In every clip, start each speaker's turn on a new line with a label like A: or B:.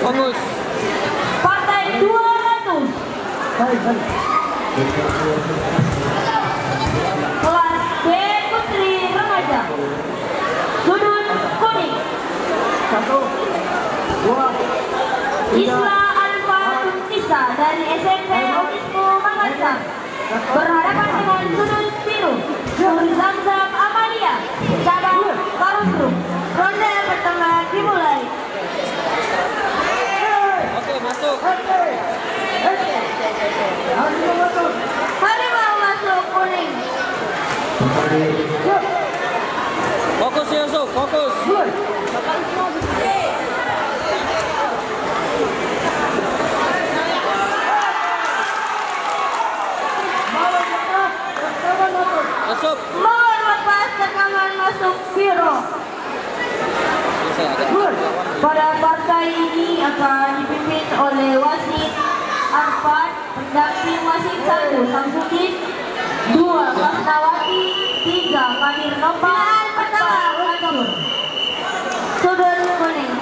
A: Fokus.
B: Partai 200. Kelas B Putri Remaja. Sudut kuning.
C: 1, 2, 3.
B: Isla Alfa Tuntisa dari SMP Autismo Makassar berhadapan dengan sudut biru Nur Zamzam Amalia cabang Karusrung. Ronde pertama dimulai.
A: Oke, masuk.
B: Harimau masuk kuning.
A: Fokus Yusuf, fokus. Yusuf.
B: Mohon lepas rekaman masuk biru. Pada partai ini akan dipimpin oleh wasit Arfan, pendamping wasit 1 Samsudin, 2 Karnawati, 3 Kadir Nopal, pertama Mansur. Sudut kuning.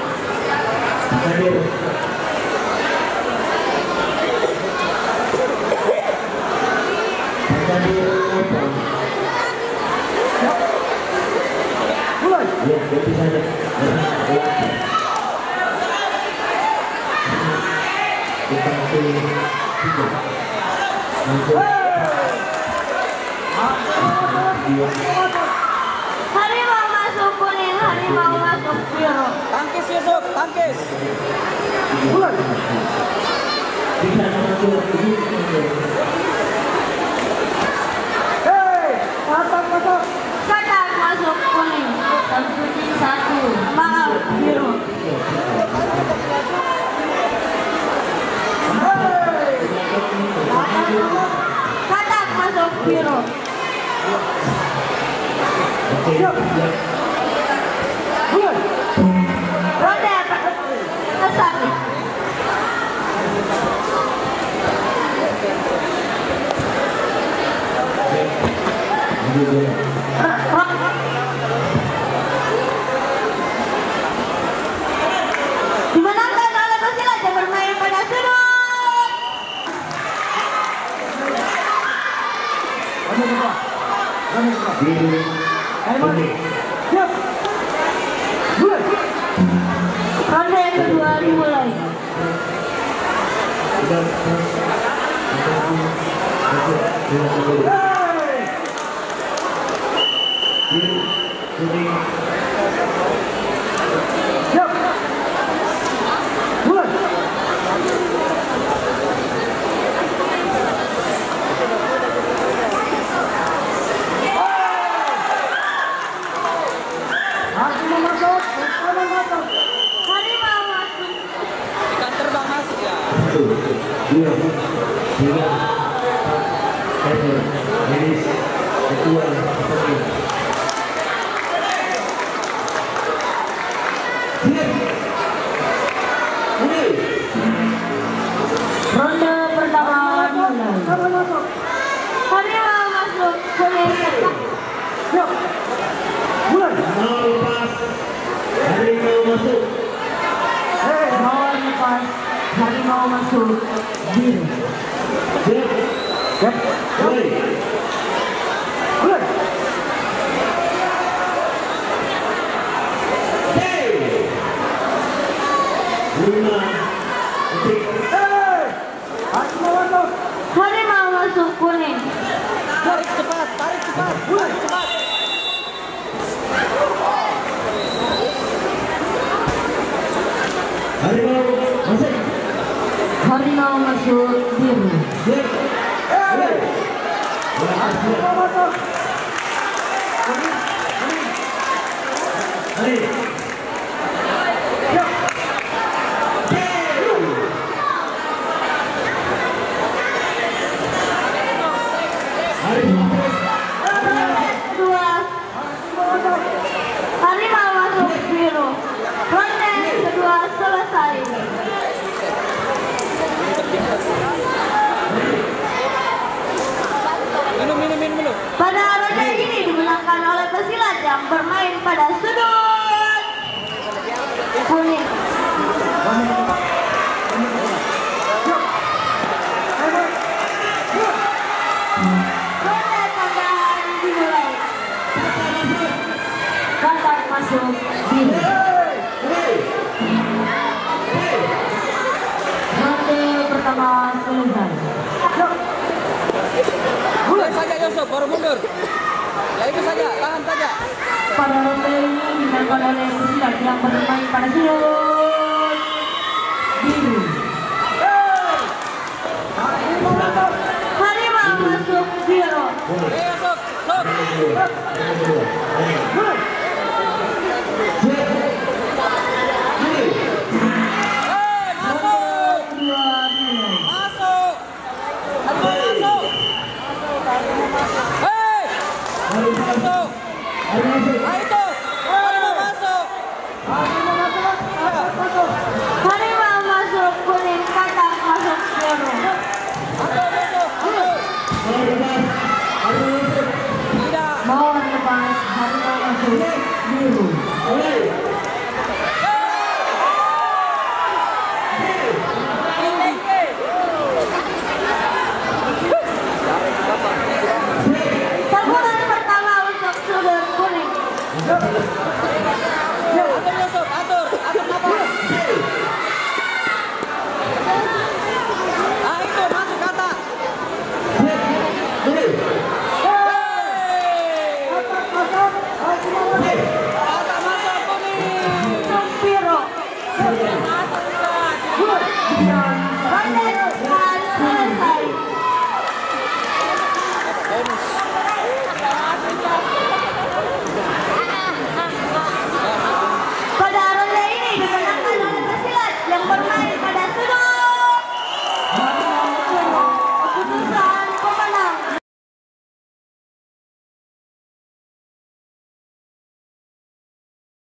B: Harimau masuk kuning, harimau masuk biru.
A: Tangkis Yusuf, tangkis.
B: Katak masuk kuning. Samsudin 1, maaf biru. Katak masuk biru. Ronde kesatu. Dimenangkan oleh Persila yang bermain pada sudut. Ronde yang kedua dimulai. Harimau masuk.
A: Ikan terbang masuk ya.
B: Ronde pertama dimulai. Harimau masuk kuning. Mohon lepas harimau masuk biru. Harimau masuk kuning.
A: Tarik cepat, tarik cepat. Cepat.
B: Harimau masuk biru. Kedua, harimau masuk biru. Ronde kedua selesai.
A: Minum.
B: Pada ronde ini dimenangkan oleh pesilat yang bermain pada sudut kuning. masuk biru. Ronde pertama selesai.
A: Mulai saja Yusuf, baru mundur. Ya itu saja, tahan saja.
B: Pada ronde ini dimainkan oleh pesilat yang bermain pada slot biru. Harimau masuk biru.
A: Yusuf, sok. Masuk. Masuk. Harimau masuk. Hei. Masuk. Ah itu. Harimau masuk.
B: Harimau masuk kuning, katak masuk biru.
A: Masuk. Tidak.
B: Mohon lepas, harimau masuk biru.